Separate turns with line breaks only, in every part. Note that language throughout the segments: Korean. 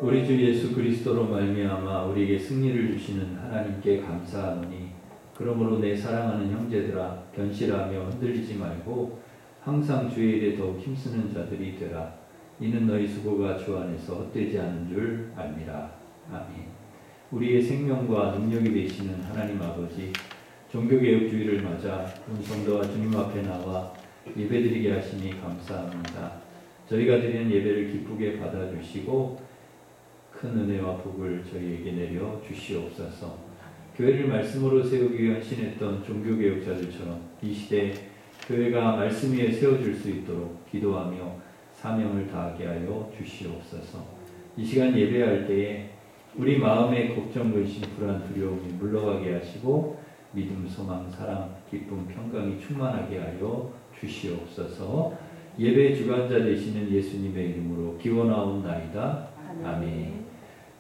우리 주 예수 그리스도로 말미암아 우리에게 승리를 주시는 하나님께 감사하노니 그러므로 내 사랑하는 형제들아 견실하며 흔들리지 말고 항상 주의 일에 더욱 힘쓰는 자들이 되라. 이는 너희 수고가 주 안에서 헛되지 않은 줄 알미라. 아멘. 우리의 생명과 능력이 되시는 하나님 아버지, 종교개혁주의를 맞아 온 성도와 주님 앞에 나와 예배드리게 하시니 감사합니다. 저희가 드리는 예배를 기쁘게 받아주시고 큰 은혜와 복을 저희에게 내려 주시옵소서. 교회를 말씀으로 세우기 위해 헌신했던 종교개혁자들처럼 이 시대에 교회가 말씀 위에 세워질 수 있도록 기도하며 사명을 다하게 하여 주시옵소서. 이 시간 예배할 때에 우리 마음의 걱정, 근심, 불안, 두려움이 물러가게 하시고 믿음, 소망, 사랑, 기쁨, 평강이 충만하게 하여 주시옵소서. 예배 주관자 되시는 예수님의 이름으로 기원하옵나이다. 아멘.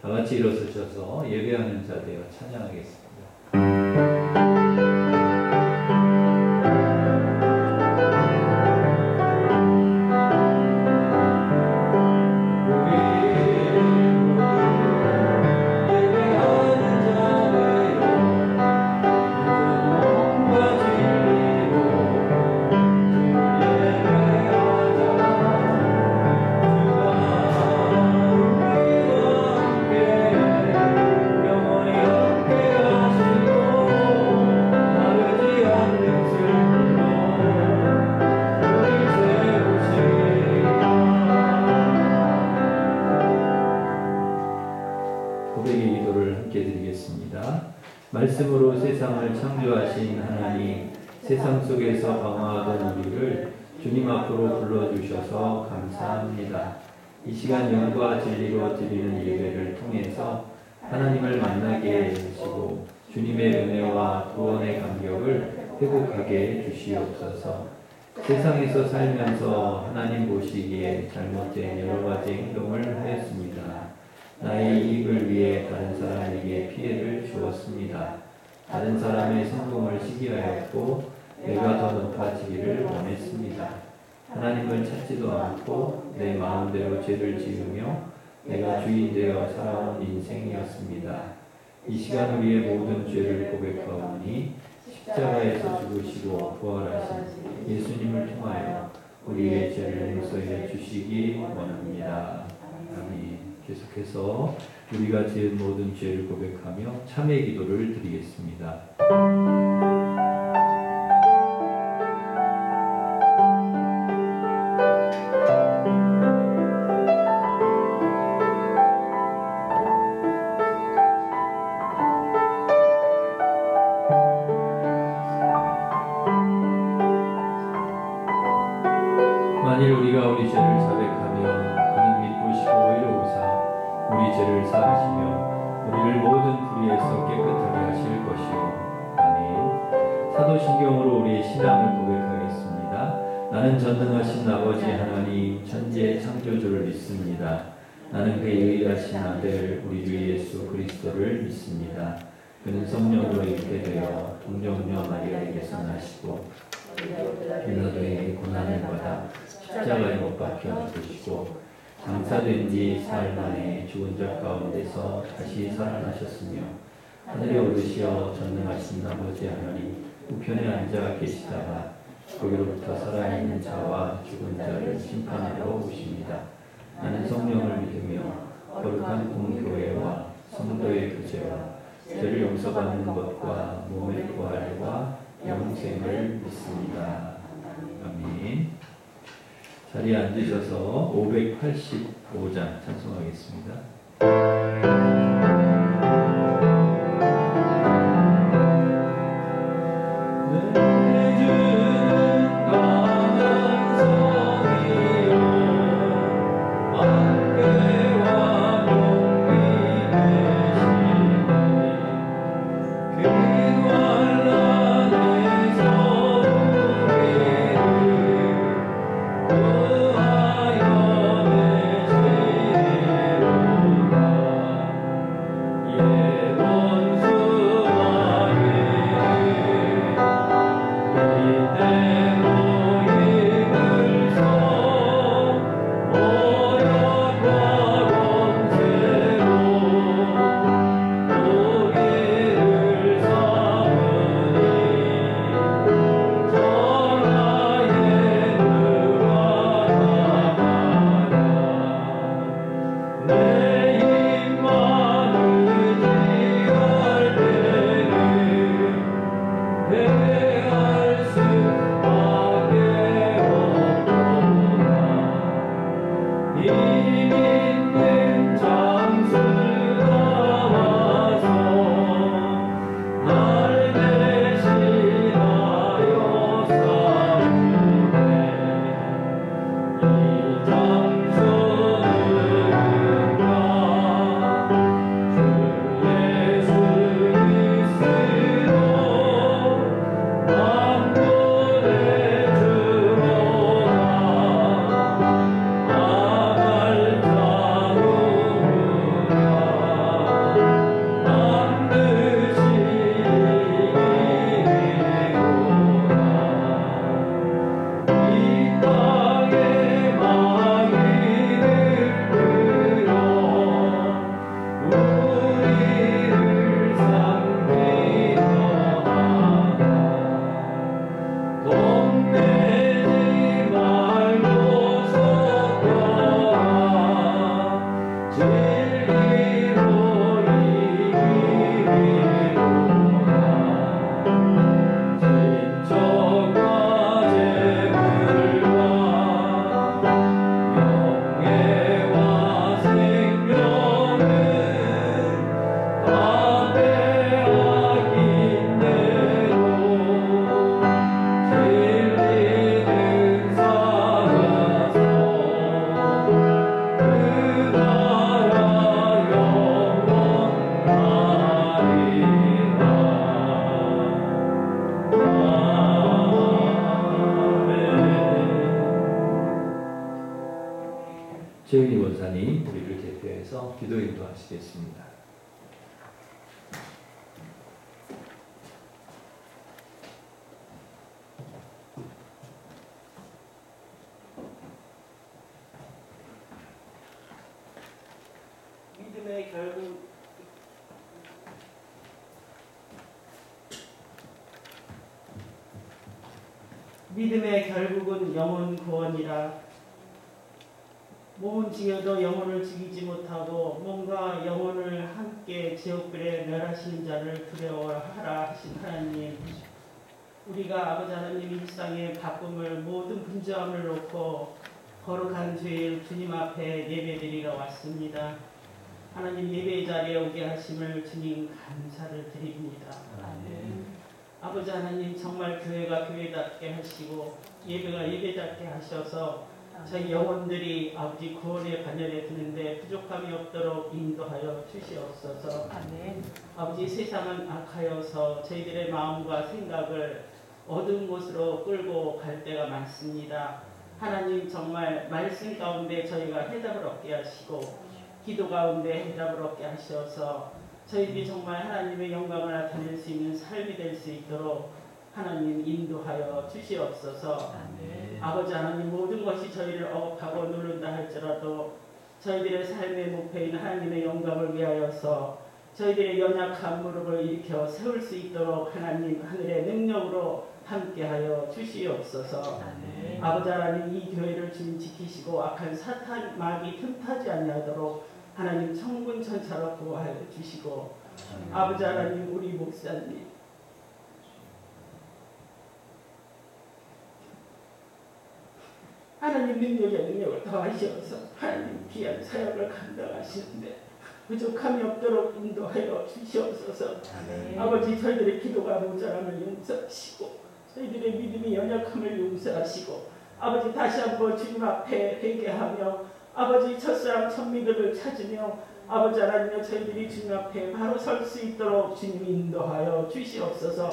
다 같이 일어서셔서 예배하는 자 되어 찬양하겠습니다. 고백의 기도를 함께 드리겠습니다. 말씀으로 세상을 창조하신 하나님, 세상 속에서 방황하던 우리를 주님 앞으로 불러주셔서 감사합니다. 이 시간 영과 진리로 드리는 예배를 통해서 하나님을 만나게 해주시고 주님의 은혜와 구원의 감격을 회복하게 해주시옵소서. 세상에서 살면서 하나님 보시기에 잘못된 여러 가지 행동을 하였습니다. 나의 이익을 위해 다른 사람에게 피해를 주었습니다. 다른 사람의 성공을 시기하였고 내가 더 높아지기를 원했습니다. 하나님을 찾지도 않고 내 마음대로 죄를 지으며 내가 주인 되어 살아온 인생이었습니다. 이 시간 우리의 모든 죄를 고백하오니 십자가에서 죽으시고 부활하신 예수님을 통하여 우리의 죄를 용서해 주시기 원합니다. 아멘. 계속해서 우리가 지은 모든 죄를 고백하며 참회 기도를 드리겠습니다. 만일 우리가 우리 죄를 자백하며 그는 믿으시고 이루사 우리 죄를 사하시며 우리를 모든 불의에서 깨끗하게 하실 것이요. 아멘. 사도신경으로 우리의 신앙을 고백하겠습니다. 나는 전능하신 아버지 하나님 천지의 창조주를 믿습니다. 나는 그의 유일하신 아들 우리 주 예수 그리스도를 믿습니다. 그는 성령으로 잉태되어 동정녀 마리아에게서 나시고 빌라도에게 고난을 받아 십자가에 못 박혀 죽으시고 장사된 지 사흘 만에 죽은 자 가운데서 다시 살아나셨으며 하늘에 오르시어 전능하신 아버지 하나님 우편에 앉아 계시다가 거기로부터 살아있는 자와 죽은 자를 심판하러 오십니다. 나는 성령을 믿으며 거룩한 공교회와 성도의 교제와 죄를 용서받는 것과 몸의 부활과 영생을 믿습니다. 아멘. 자리에 앉으셔서 585장 찬송하겠습니다. 최은희 원사님 우리를 대표해서 기도 인도하시겠습니다.
믿음의 결국은 영혼 구원이라. 몸은 죽여도 영혼을 죽이지 못하고 몸과 영혼을 함께 지옥불에 멸하시는 자를 두려워하라 하신 하나님, 우리가 아버지 하나님 일상의 바꿈을 모든 분주함을 놓고 거룩한 주일 주님 앞에 예배드리러 왔습니다. 하나님 예배 자리에 오게 하심을 주님 감사를 드립니다. 아버지 하나님 정말 교회가 교회답게 하시고 예배가 예배답게 하셔서 저희 영혼들이 아버지 구원의 반열에 드는데 부족함이 없도록 인도하여 주시옵소서. 아버지 세상은 악하여서 저희들의 마음과 생각을 어두운 곳으로 끌고 갈 때가 많습니다. 하나님 정말 말씀 가운데 저희가 해답을 얻게 하시고 기도 가운데 해답을 얻게 하셔서 저희들이 정말 하나님의 영광을 나타낼 수 있는 삶이 될 수 있도록 하나님 인도하여 주시옵소서. 아버지 하나님 모든 것이 저희를 억압하고 누른다 할지라도 저희들의 삶의 목표인 하나님의 영광을 위하여서 저희들의 연약한 무릎을 일으켜 세울 수 있도록 하나님 하늘의 능력으로 함께하여 주시옵소서. 아버지 하나님 이 교회를 주님 지키시고 악한 사탄 마귀 틈타지 아니하도록 하나님 천군 천사로 보호하여 주시고 아버지 하나님 우리 목사님 하나님 능력을 더하셔서 하나님 귀한 사역을 감당하시는데 부족함이 없도록 인도하여 주시옵소서. 아버지 저희들의 기도가 모자람을 용서하시고 저희들의 믿음이 연약함을 용서하시고 아버지 다시 한번 주님 앞에 회개하며 아버지 첫사랑 첫믿음을 찾으며 아버지 하나님여 저희들이 주님 앞에 바로 설 수 있도록 주님 인도하여 주시옵소서.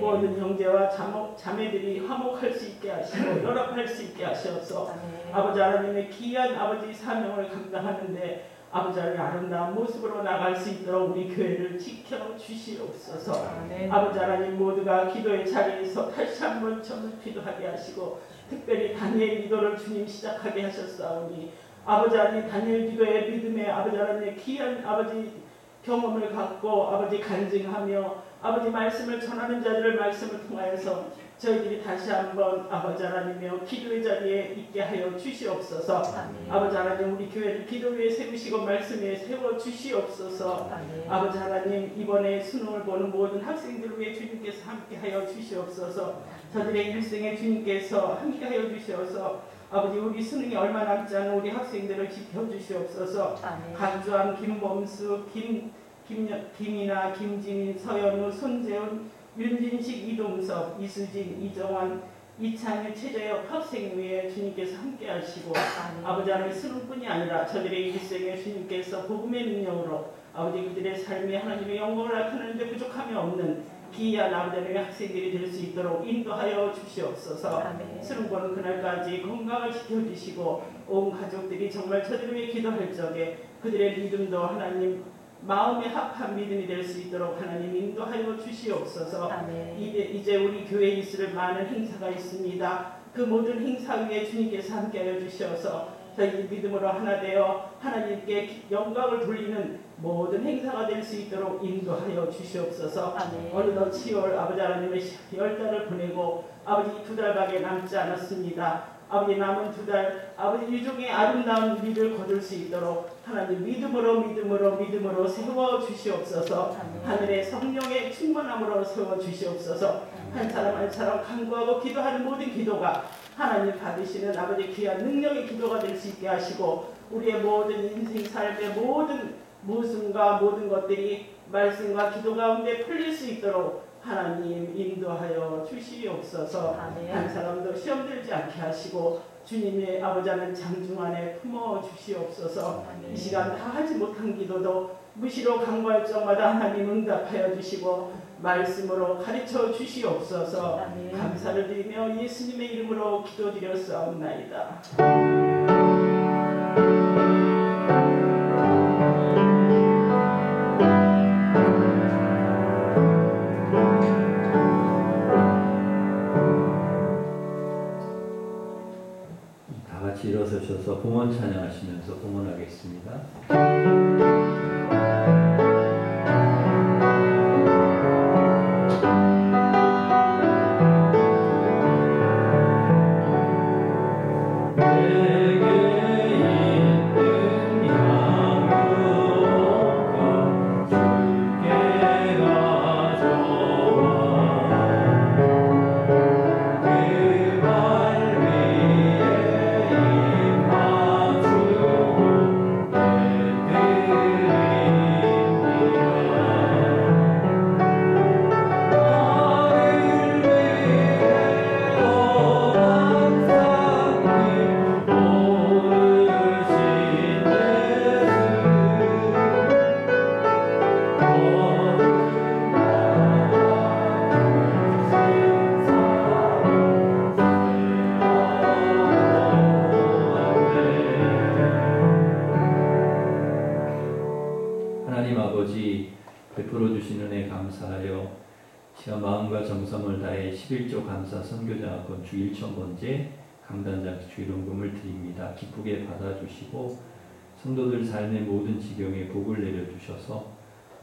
모든 형제와 자매들이 화목할 수 있게 하시고 연합할 수 있게 하셔서 아버지 하나님의 귀한 아버지 사명을 감당하는데 아버지 하나님 아름다운 모습으로 나갈 수 있도록 우리 교회를 지켜 주시옵소서. 아버지 하나님 모두가 기도의 자리에서 다시 한번 점을 기도하게 하시고 특별히 다니엘 기도를 주님 시작하게 하셨사오니 아버지 하나님 다니엘 기도의 믿음의 아버지 하나님의 귀한 아버지 경험을 갖고 아버지 간증하며 아버지 말씀을 전하는 자들을 말씀을 통하여서 저희들이 다시 한번 아버지 하나님의 기도의 자리에 있게 하여 주시옵소서. 아버지 하나님 우리 교회를 기도 위에 세우시고 말씀 위에 세워 주시옵소서. 아버지 하나님 이번에 수능을 보는 모든 학생들을 위해 주님께서 함께 하여 주시옵소서. 저들의 일생에 주님께서 함께 하여 주시옵소서. 아버지 우리 수능이 얼마 남지 않은 우리 학생들을 지켜주시옵소서. 강주함, 김범수, 김이나, 김지민, 서연우, 손재훈, 윤진식, 이동섭, 이수진, 이정환, 이창일, 최재혁 학생 위에 주님께서 함께 하시고 아버지 하나님 수능뿐이 아니라 저들의 일생에 주님께서 복음의 능력으로 아버지 그들의 삶에 하나님의 영광을 나타내는데 부족함이 없는 귀한 아버지 하나님의 학생들이 될 수 있도록 인도하여 주시옵소서. 수능 보는 그날까지 건강을 지켜주시고 온 가족들이 정말 저들을 위해 기도할 적에 그들의 믿음도 하나님 마음에 합한 믿음이 될 수 있도록 하나님 인도하여 주시옵소서. 이제 우리 교회에 있을 많은 행사가 있습니다. 그 모든 행사 위에 주님께서 함께하여 주셔서 저희 믿음으로 하나 되어 하나님께 영광을 돌리는 모든 행사가 될 수 있도록 인도하여 주시옵소서. 어느덧 10월 아버지 하나님의 10달을 보내고 아버지 2달밖에 남지 않았습니다. 아버지 남은 2달 아버지 유종의 아름다운 일을 거둘 수 있도록 하나님 믿음으로 세워 주시옵소서. 하늘의 성령의 충만함으로 세워 주시옵소서. 한 사람 한 사람 간구하고 기도하는 모든 기도가 하나님 받으시는 아버지 귀한 능력의 기도가 될 수 있게 하시고 우리의 모든 인생 삶의 모든 모순과 모든 것들이 말씀과 기도 가운데 풀릴 수 있도록 하나님 인도하여 주시옵소서. 한 사람도 시험 들지 않게 하시고 주님의 아버지 하나님 장중 안에 품어 주시옵소서. 이 시간 다 하지 못한 기도도 무시로 간구할 적마다 하나님 응답하여 주시고 말씀으로 가르쳐 주시옵소서. 감사를 드리며 예수님의 이름으로 기도드렸사옵나이다.
같이 일어서셔서 봉헌 찬양하시면서 봉헌하겠습니다. 하나님 아버지, 베풀어 주신 은혜 감사하여 시간 마음과 정성을 다해 11조 감사 선교장학권 주 1,000번째 강단장식 주일원금을 드립니다. 기쁘게 받아주시고 성도들 삶의 모든 지경에 복을 내려주셔서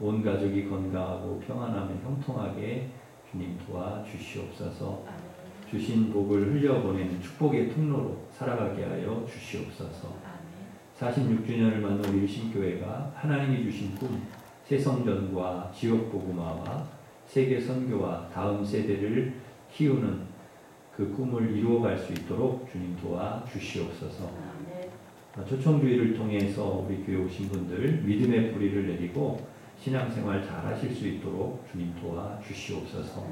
온 가족이 건강하고 평안하며 형통하게 주님 도와주시옵소서. 주신 복을 흘려보내는 축복의 통로로 살아가게 하여 주시옵소서. 46주년을 맞는 우리 일신교회가 하나님이 주신 꿈, 새성전과 지역복음화와 세계 선교와 다음 세대를 키우는 그 꿈을 이루어갈 수 있도록 주님 도와주시옵소서. 초청주의를 통해서 우리 교회 오신 분들 믿음의 뿌리를 내리고 신앙생활 잘 하실 수 있도록 주님 도와주시옵소서.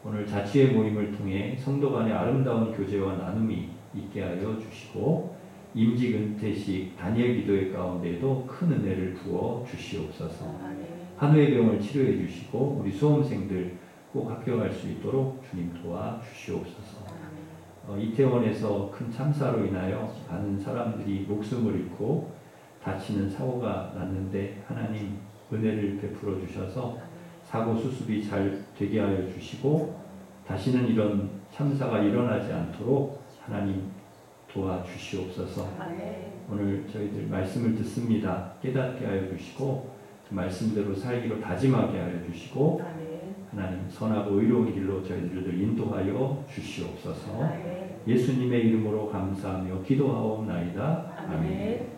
오늘 자치의 모임을 통해 성도 간의 아름다운 교제와 나눔이 있게 하여 주시고 임직 은퇴식 다니엘 기도회 가운데도 큰 은혜를 부어 주시옵소서. 한우의 병을 치료해 주시고 우리 수험생들 꼭 합격할 수 있도록 주님 도와 주시옵소서. 이태원에서 큰 참사로 인하여 많은 사람들이 목숨을 잃고 다치는 사고가 났는데 하나님 은혜를 베풀어 주셔서 사고 수습이 잘 되게 하여 주시고 다시는 이런 참사가 일어나지 않도록 하나님 도와주시옵소서. 오늘 저희들 말씀을 듣습니다. 깨닫게 하여 주시고 그 말씀대로 살기로 다짐하게 하여 주시고 하나님 선하고 의로운 길로 저희들을 인도하여 주시옵소서. 예수님의 이름으로 감사하며 기도하옵나이다. 아멘.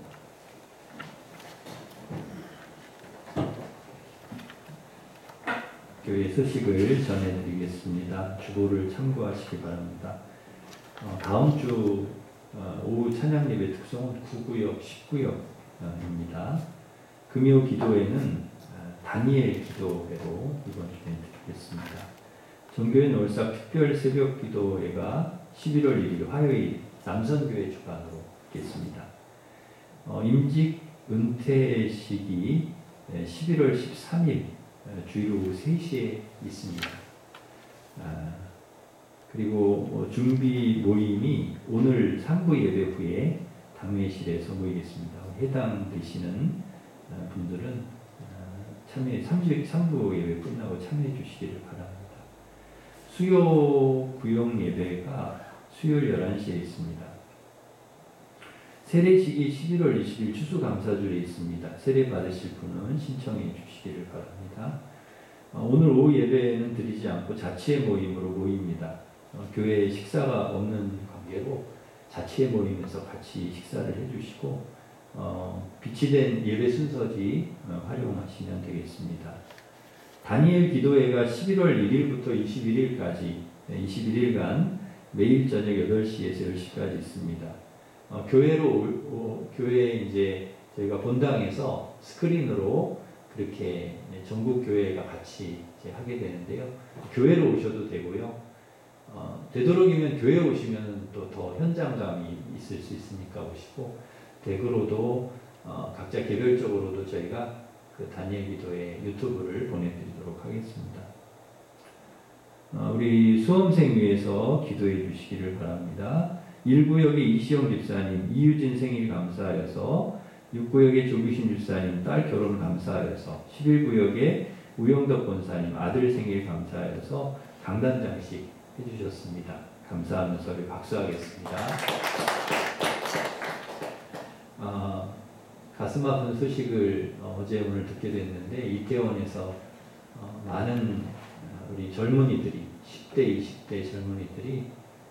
교회 소식을 전해드리겠습니다. 주보를 참고하시기 바랍니다. 다음 주 오후 찬양 예배 특성은 9구역, 10구역입니다. 금요 기도회는 다니엘 기도회로 이번 주에 드리겠습니다. 정교회 놀삭 특별 새벽 기도회가 11월 1일 화요일 남선교회 주관으로 있겠습니다. 임직 은퇴식이 11월 13일 주일 오후 3시에 있습니다. 그리고 준비 모임이 오늘 3부 예배 후에 당회실에서 모이겠습니다. 해당되시는 분들은 참여 3부 예배 끝나고 참여해 주시기를 바랍니다. 수요 구역 예배가 수요일 11시에 있습니다. 세례식이 11월 20일 추수감사절에 있습니다. 세례 받으실 분은 신청해 주시기를 바랍니다. 오늘 오후 예배는 드리지 않고 자치의 모임으로 모입니다. 교회에 식사가 없는 관계로 자치의 모임에서 같이 식사를 해주시고 비치된 예배 순서지 활용하시면 되겠습니다. 다니엘 기도회가 11월 1일부터 21일까지 21일간 매일 저녁 8시에서 10시까지 있습니다. 교회에 이제 저희가 본당에서 스크린으로 그렇게 전국 교회가 같이 이제 하게 되는데요. 교회로 오셔도 되고요. 되도록이면 교회 오시면 또 더 현장감이 있을 수 있으니까 오시고 댁으로도 각자 개별적으로도 저희가 그 다니엘 기도회 유튜브를 보내드리도록 하겠습니다. 우리 수험생 위해서 기도해 주시기를 바랍니다. 1구역의 이시영 집사님 이유진 생일 감사하여서 6구역의 조규신 집사님 딸 결혼 감사하여서 11구역의 우영덕 권사님 아들 생일 감사하여서 강단장식 해주셨습니다. 감사하면서 우리 박수하겠습니다. 가슴 아픈 소식을 어제 오늘 듣게 됐는데 이태원에서 많은 우리 젊은이들이 10대, 20대 젊은이들이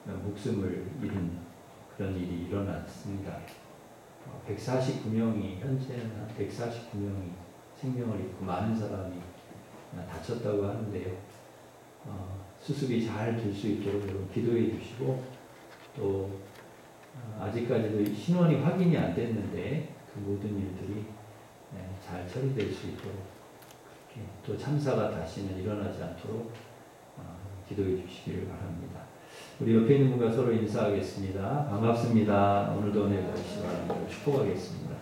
목숨을 잃은 그런 일이 일어났습니다. 149명이 현재는 한 149명이 생명을 잃고 많은 사람이 다쳤다고 하는데요. 수습이 잘 될 수 있도록 여러분 기도해 주시고 또 아직까지도 신원이 확인이 안 됐는데 그 모든 일들이 잘 처리될 수 있도록 또 참사가 다시는 일어나지 않도록 기도해 주시기를 바랍니다. 우리 옆에 있는 분과 서로 인사하겠습니다. 반갑습니다. 오늘도 은혜 받으시기 바랍니다. 축복하겠습니다.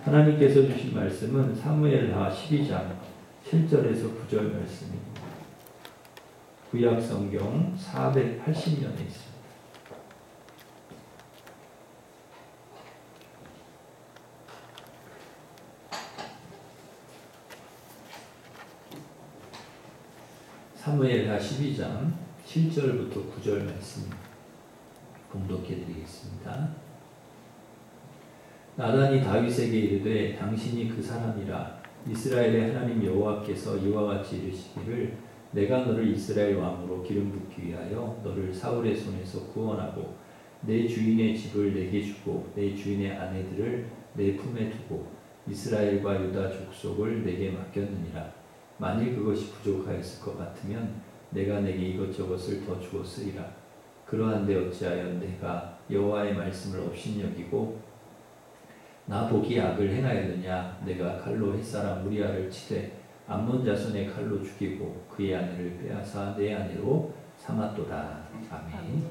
하나님께서 주신 말씀은 사무엘하 12장 7절에서 9절 말씀입니다. 구약 성경 480년에 있습니다. 사무엘하 12장 7절부터 9절 말씀 봉독해 드리겠습니다. 나단이 다윗에게 이르되 당신이 그 사람이라 이스라엘의 하나님 여호와께서 이와 같이 이르시기를 내가 너를 이스라엘 왕으로 기름 붓기 위하여 너를 사울의 손에서 구원하고 내 주인의 집을 내게 주고 내 주인의 아내들을 내 품에 두고 이스라엘과 유다 족속을 내게 맡겼느니라. 만일 그것이 부족하였을 것 같으면 내가 내게 이것저것을 더 주었으리라. 그러한데 어찌하여 내가 여호와의 말씀을 업신여기고 나 보기 악을 행하였느냐. 내가 칼로 햇사람 우리아를 치되 암몬 자손의 칼로 죽이고 그의 아내를 빼앗아 내 아내로 삼았도다. 아멘.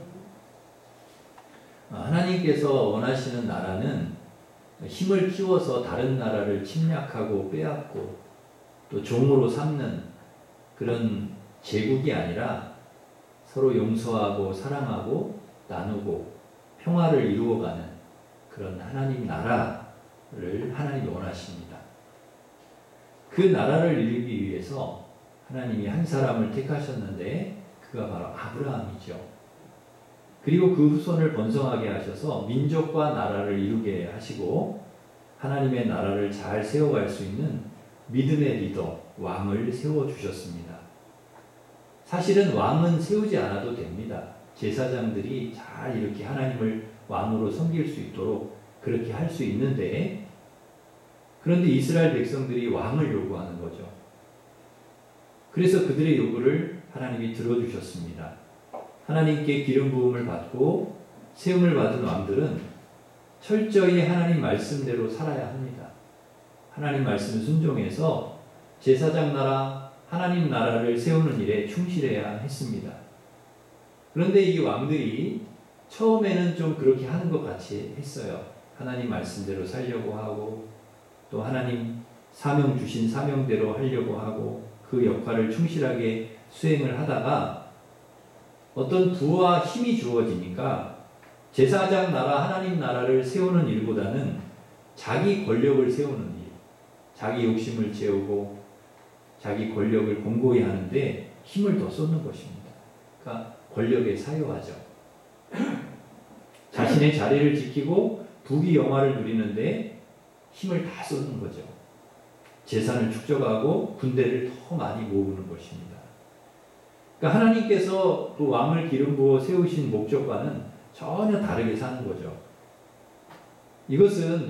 하나님께서 원하시는 나라는 힘을 키워서 다른 나라를 침략하고 빼앗고 또 종으로 삼는 그런 제국이 아니라 서로 용서하고 사랑하고 나누고 평화를 이루어가는 그런 하나님 나라를 하나님이 원하십니다. 그 나라를 이루기 위해서 하나님이 한 사람을 택하셨는데 그가 바로 아브라함이죠. 그리고 그 후손을 번성하게 하셔서 민족과 나라를 이루게 하시고 하나님의 나라를 잘 세워갈 수 있는 믿음의 리더, 왕을 세워주셨습니다. 사실은 왕은 세우지 않아도 됩니다. 제사장들이 잘 이렇게 하나님을 왕으로 섬길 수 있도록 그렇게 할 수 있는데 그런데 이스라엘 백성들이 왕을 요구하는 거죠. 그래서 그들의 요구를 하나님이 들어주셨습니다. 하나님께 기름 부음을 받고 세움을 받은 왕들은 철저히 하나님 말씀대로 살아야 합니다. 하나님 말씀을 순종해서 제사장 나라, 하나님 나라를 세우는 일에 충실해야 했습니다. 그런데 이 왕들이 처음에는 좀 그렇게 하는 것 같이 했어요. 하나님 말씀대로 살려고 하고 또 하나님 사명 주신 사명대로 하려고 하고 그 역할을 충실하게 수행을 하다가 어떤 부와 힘이 주어지니까 제사장 나라, 하나님 나라를 세우는 일보다는 자기 권력을 세우는 일, 자기 욕심을 채우고 자기 권력을 공고히 하는데 힘을 더 쏟는 것입니다. 그러니까 권력에 사유하죠. 자신의 자리를 지키고 부귀 영화를 누리는데 힘을 다 쏟는 거죠. 재산을 축적하고 군대를 더 많이 모으는 것입니다. 그러니까 하나님께서 그 왕을 기름 부어 세우신 목적과는 전혀 다르게 사는 거죠. 이것은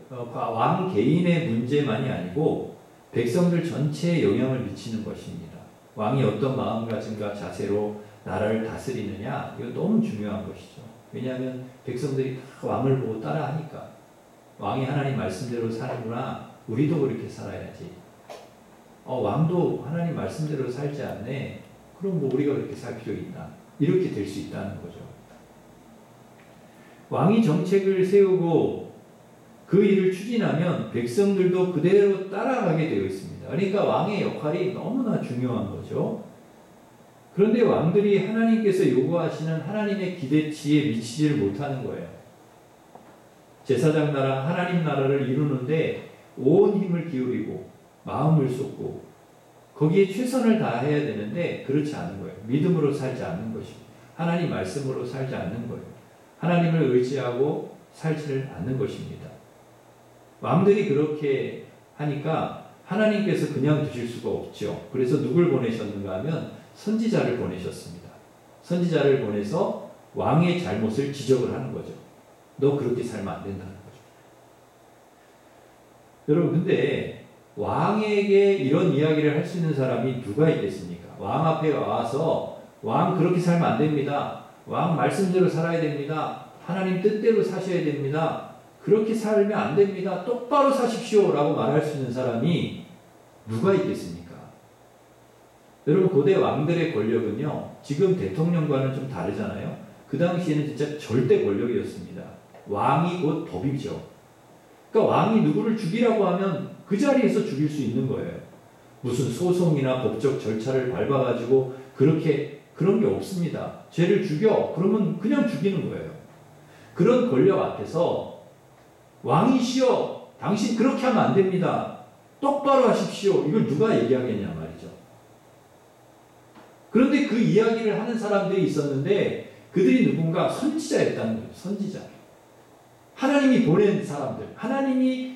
왕 개인의 문제만이 아니고 백성들 전체에 영향을 미치는 것입니다. 왕이 어떤 마음가짐과 자세로 나라를 다스리느냐, 이거 너무 중요한 것이죠. 왜냐하면 백성들이 다 왕을 보고 따라하니까. 왕이 하나님 말씀대로 사는구나, 우리도 그렇게 살아야지. 왕도 하나님 말씀대로 살지 않네, 그럼 뭐 우리가 그렇게 살 필요 있나, 이렇게 될 수 있다는 거죠. 왕이 정책을 세우고 그 일을 추진하면 백성들도 그대로 따라가게 되어 있습니다. 그러니까 왕의 역할이 너무나 중요한 거죠. 그런데 왕들이 하나님께서 요구하시는 하나님의 기대치에 미치지를 못하는 거예요. 제사장 나라, 하나님 나라를 이루는데 온 힘을 기울이고 마음을 쏟고 거기에 최선을 다해야 되는데 그렇지 않은 거예요. 믿음으로 살지 않는 것입니다. 하나님 말씀으로 살지 않는 거예요. 하나님을 의지하고 살지를 않는 것입니다. 왕들이 그렇게 하니까 하나님께서 그냥 두실 수가 없죠. 그래서 누굴 보내셨는가 하면 선지자를 보내셨습니다. 선지자를 보내서 왕의 잘못을 지적을 하는 거죠. 너 그렇게 살면 안 된다는 거죠. 여러분, 근데 왕에게 이런 이야기를 할 수 있는 사람이 누가 있겠습니까? 왕 앞에 와서 왕 그렇게 살면 안 됩니다. 왕 말씀대로 살아야 됩니다. 하나님 뜻대로 사셔야 됩니다. 그렇게 살면 안 됩니다. 똑바로 사십시오 라고 말할 수 있는 사람이 누가 있겠습니까? 여러분, 고대 왕들의 권력은요, 지금 대통령과는 좀 다르잖아요. 그 당시에는 진짜 절대 권력이었습니다. 왕이 곧 법이죠. 그러니까 왕이 누구를 죽이라고 하면 그 자리에서 죽일 수 있는 거예요. 무슨 소송이나 법적 절차를 밟아가지고 그런 게 없습니다. 죄를 죽여 그러면 그냥 죽이는 거예요. 그런 권력 앞에서 왕이시여 당신 그렇게 하면 안 됩니다. 똑바로 하십시오. 이걸 누가 얘기하겠냐 말이죠. 그런데 그 이야기를 하는 사람들이 있었는데 그들이 누군가 선지자였다는 거예요. 선지자. 하나님이 보낸 사람들. 하나님이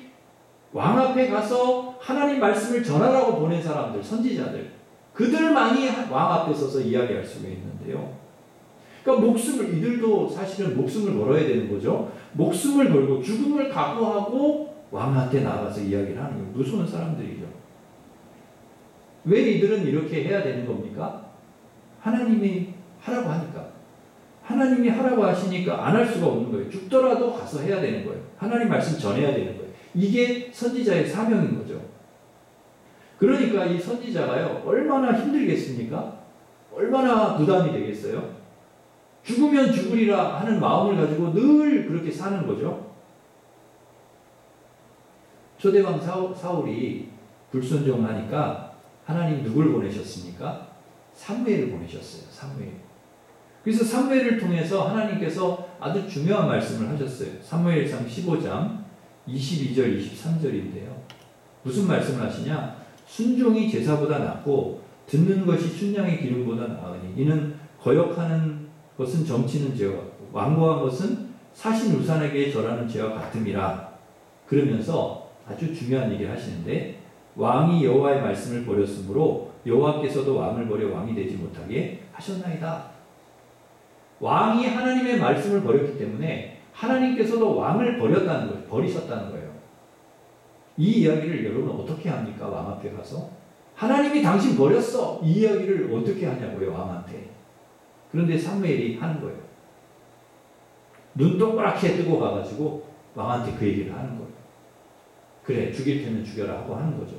왕 앞에 가서 하나님 말씀을 전하라고 보낸 사람들, 선지자들. 그들만이 왕 앞에 서서 이야기할 수가 있는데요. 그러니까 이들도 사실은 목숨을 걸어야 되는 거죠. 목숨을 걸고 죽음을 각오하고 왕한테 나가서 이야기를 하는 거예요. 무서운 사람들이죠. 왜 이들은 이렇게 해야 되는 겁니까? 하나님이 하라고 하니까. 하나님이 하라고 하시니까 안 할 수가 없는 거예요. 죽더라도 가서 해야 되는 거예요. 하나님 말씀 전해야 되는 거예요. 이게 선지자의 사명인 거죠. 그러니까 이 선지자가요, 얼마나 힘들겠습니까? 얼마나 부담이 되겠어요? 죽으면 죽으리라 하는 마음을 가지고 늘 그렇게 사는 거죠. 초대왕 사울이 불순종하니까 하나님 누굴 보내셨습니까? 사무엘을 보내셨어요. 사무엘. 그래서 사무엘을 통해서 하나님께서 아주 중요한 말씀을 하셨어요. 사무엘상 15장 22절 23절인데요. 무슨 말씀을 하시냐? 순종이 제사보다 낫고 듣는 것이 춘향의 기름보다 나으니 이는 거역하는 것은 점치는 죄와 같고 완고한 것은 사신 우산에게 절하는 죄와 같음이라. 그러면서 아주 중요한 얘기를 하시는데 왕이 여호와의 말씀을 버렸으므로 여호와께서도 왕을 버려 왕이 되지 못하게 하셨나이다. 왕이 하나님의 말씀을 버렸기 때문에 하나님께서도 왕을 버렸다는 거예요. 버리셨다는 거예요. 이 이야기를 여러분 어떻게 합니까? 왕 앞에 가서 하나님이 당신 버렸어. 이 이야기를 어떻게 하냐고요, 왕한테. 그런데 사무엘이 하는 거예요. 눈 동그랗게 뜨고 가가지고 왕한테 그 얘기를 하는 거예요. 그래, 죽일 테면 죽여라 하고 하는 거죠.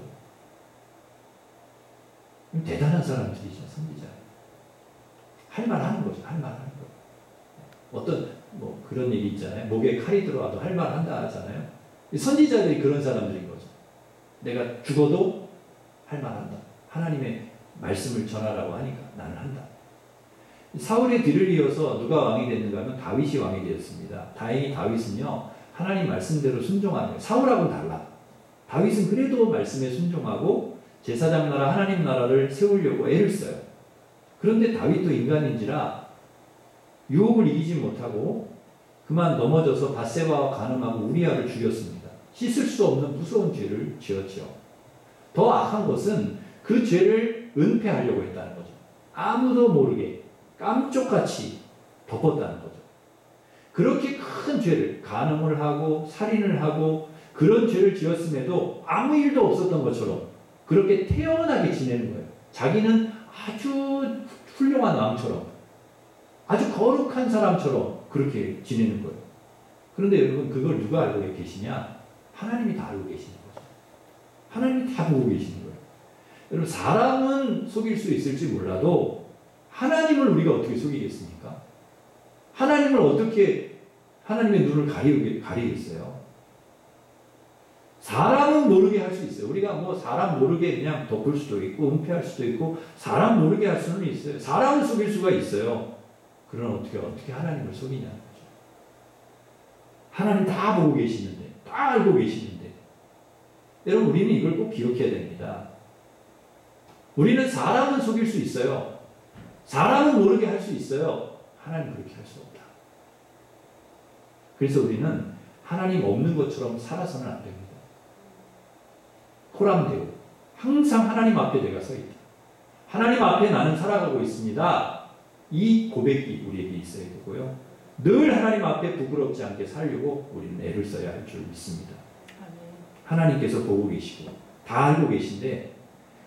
대단한 사람들이죠, 선지자. 할 말 하는 거죠, 할 말 하는 거. 어떤 그런 얘기 있잖아요. 목에 칼이 들어와도 할 말 한다 하잖아요. 선지자들이 그런 사람들인 거죠. 내가 죽어도 할 말 한다. 하나님의 말씀을 전하라고 하니까 나는 한다. 사울의 뒤를 이어서 누가 왕이 됐는가 하면 다윗이 왕이 되었습니다. 다행히 다윗은요, 하나님 말씀대로 순종하는 거예요. 사울하고는 달라. 다윗은 그래도 말씀에 순종하고 제사장 나라, 하나님 나라를 세우려고 애를 써요. 그런데 다윗도 인간인지라 유혹을 이기지 못하고 그만 넘어져서 밧세바와 간음하고 우리아를 죽였습니다. 씻을 수 없는 무서운 죄를 지었죠. 더 악한 것은 그 죄를 은폐하려고 했다는 거죠. 아무도 모르게 깜쪽같이 덮었다는 거죠. 그렇게 큰 죄를, 간음을 하고 살인을 하고 그런 죄를 지었음에도 아무 일도 없었던 것처럼 그렇게 태연하게 지내는 거예요. 자기는 아주 훌륭한 왕처럼, 아주 거룩한 사람처럼 그렇게 지내는 거예요. 그런데 여러분, 그걸 누가 알고 계시냐? 하나님이 다 알고 계시는 거죠. 하나님이 다 보고 계시는 거예요. 여러분, 사람은 속일 수 있을지 몰라도 하나님을 우리가 어떻게 속이겠습니까? 하나님을 어떻게, 하나님의 눈을 가리겠어요? 사람은 모르게 할 수 있어요. 우리가 뭐 사람 모르게 그냥 덮을 수도 있고 은폐할 수도 있고 사람 모르게 할 수는 있어요. 사람을 속일 수가 있어요. 그러나 어떻게 하나님을 속이냐는 거죠. 하나님 다 보고 계시는데, 다 알고 계시는데, 여러분, 우리는 이걸 꼭 기억해야 됩니다. 우리는 사람은 속일 수 있어요. 사람은 모르게 할 수 있어요. 하나님 그렇게 할 수 없다. 그래서 우리는 하나님 없는 것처럼 살아서는 안 됩니다. 코람데오, 항상 하나님 앞에 내가 서 있다. 하나님 앞에 나는 살아가고 있습니다. 이 고백이 우리에게 있어야 되고요. 늘 하나님 앞에 부끄럽지 않게 살려고 우리는 애를 써야 할 줄 믿습니다. 하나님께서 보고 계시고 다 알고 계신데,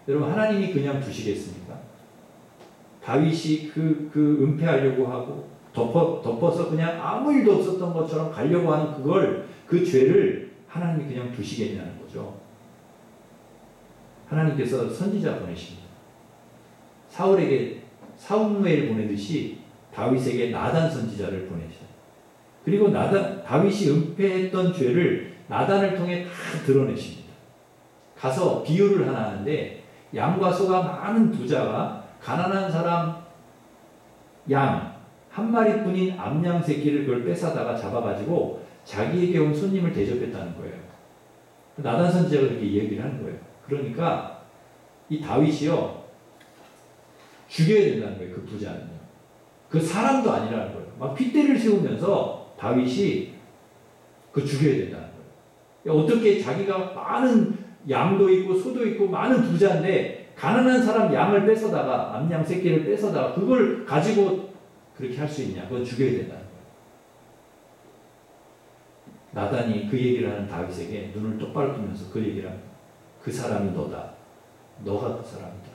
여러분, 하나님이 그냥 두시겠습니까? 다윗이 그 은폐하려고 하고 덮어서 그냥 아무 일도 없었던 것처럼 가려고 하는 그 죄를 하나님이 그냥 두시겠냐는 거죠. 하나님께서 선지자 보내십니다. 사울에게 사무엘 보내듯이 다윗에게 나단 선지자를 보내셔요. 그리고 다윗이 은폐했던 죄를 나단을 통해 다 드러내십니다. 가서 비유를 하나 하는데, 양과 소가 많은 부자가 가난한 사람 양 한 마리뿐인 암양 새끼를 그걸 뺏어다가 잡아가지고 자기에게 온 손님을 대접했다는 거예요. 나단 선지자가 그렇게 이야기를 하는 거예요. 그러니까 이 다윗이요, 죽여야 된다는 거예요. 그 부자는요. 그 사람도 아니라는 거예요. 막 핏대를 세우면서 다윗이 그 죽여야 된다는 거예요. 어떻게 자기가 많은 양도 있고 소도 있고 많은 부자인데 가난한 사람 양을 뺏어다가, 암양 새끼를 뺏어다가 그걸 가지고 그렇게 할 수 있냐? 그건 죽여야 된다는 거예요. 나단이 그 얘기를 하는 다윗에게 눈을 똑바로 뜨면서 그 얘기를 합니다. 그 사람이 너다. 너가 그 사람이다.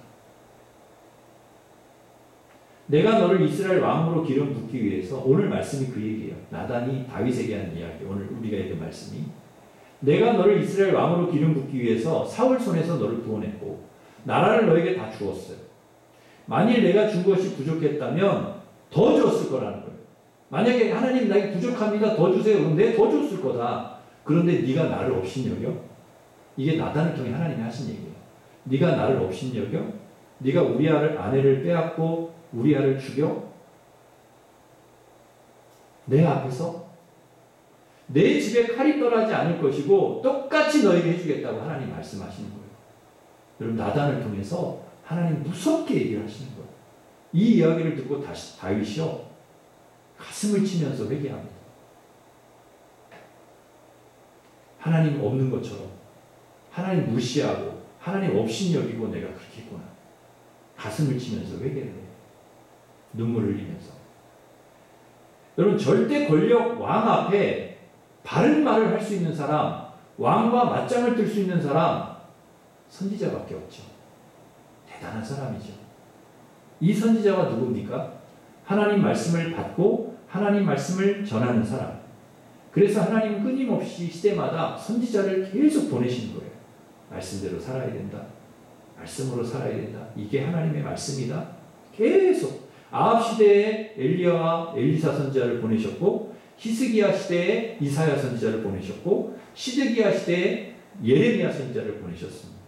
내가 너를 이스라엘 왕으로 기름 붓기 위해서, 오늘 말씀이 그 얘기예요. 나단이 다윗에게 하는 이야기, 오늘 우리가 읽은 말씀이. 내가 너를 이스라엘 왕으로 기름 붓기 위해서 사울 손에서 너를 구원했고 나라를 너에게 다 주었어요. 만일 내가 준 것이 부족했다면 더 줬을 거라는 거예요. 만약에 하나님 나에게 부족합니다, 더 주세요. 그럼 내가 더 줬을 거다. 그런데 네가 나를 업신여겨? 이게 나단을 통해 하나님이 하신 얘기예요. 네가 나를 업신여겨? 네가 우리아를 아내를 빼앗고 우리아를 죽여? 내 앞에서? 내 집에 칼이 떠나지 않을 것이고 똑같이 너에게 해주겠다고 하나님 말씀하시는 거예요. 여러분, 나단을 통해서 하나님 무섭게 얘기를 하시는 거예요. 이 이야기를 듣고 다시 다윗이요, 가슴을 치면서 회개합니다. 하나님 없는 것처럼, 하나님 무시하고 하나님 없인 여기고 내가 그렇게 했구나. 가슴을 치면서 회개를 해요. 눈물을 흘리면서. 여러분, 절대 권력 왕 앞에 바른 말을 할 수 있는 사람, 왕과 맞짱을 뜰 수 있는 사람, 선지자밖에 없죠. 대단한 사람이죠. 이 선지자가 누굽니까? 하나님 말씀을 받고 하나님 말씀을 전하는 사람. 그래서 하나님은 끊임없이 시대마다 선지자를 계속 보내시는 거예요. 말씀대로 살아야 된다. 말씀으로 살아야 된다. 이게 하나님의 말씀이다. 계속 아합 시대에 엘리야와 엘리사 선지자를 보내셨고, 히스기야 시대에 이사야 선지자를 보내셨고, 시드기야 시대에 예레미야 선지자를 보내셨습니다.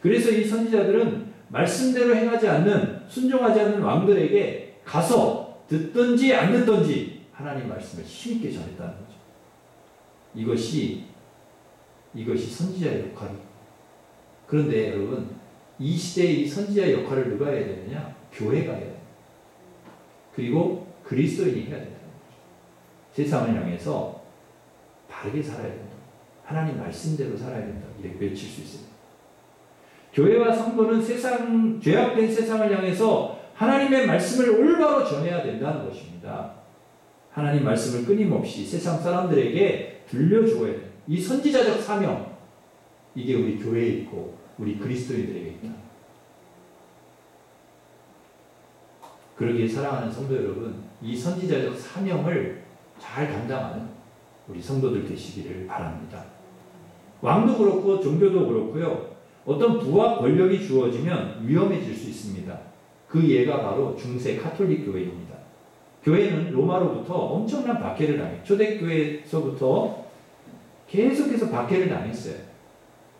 그래서 이 선지자들은 말씀대로 행하지 않는, 순종하지 않는 왕들에게 가서 듣든지 안 듣든지 하나님 말씀을 힘있게 전했다는 거죠. 이것이 선지자의 역할이고, 그런데 여러분, 이 시대의 이 선지자의 역할을 누가 해야 되느냐? 교회가 해야 돼요. 그리고 그리스도인이 해야 된다는 거죠. 세상을 향해서 바르게 살아야 된다. 하나님 말씀대로 살아야 된다. 이렇게 외칠 수 있습니다. 교회와 성도는 죄악된 세상을 향해서 하나님의 말씀을 올바로 전해야 된다는 것입니다. 하나님 말씀을 끊임없이 세상 사람들에게 들려주어야 돼요. 이 선지자적 사명, 이게 우리 교회에 있고 우리 그리스도인들에게 있다. 그러기에 사랑하는 성도 여러분, 이 선지자적 사명을 잘 감당하는 우리 성도들 되시기를 바랍니다. 왕도 그렇고 종교도 그렇고요. 어떤 부와 권력이 주어지면 위험해질 수 있습니다. 그 예가 바로 중세 카톨릭 교회입니다. 교회는 로마로부터 엄청난 박해를 당해요. 초대교회에서부터 계속해서 박해를 당했어요.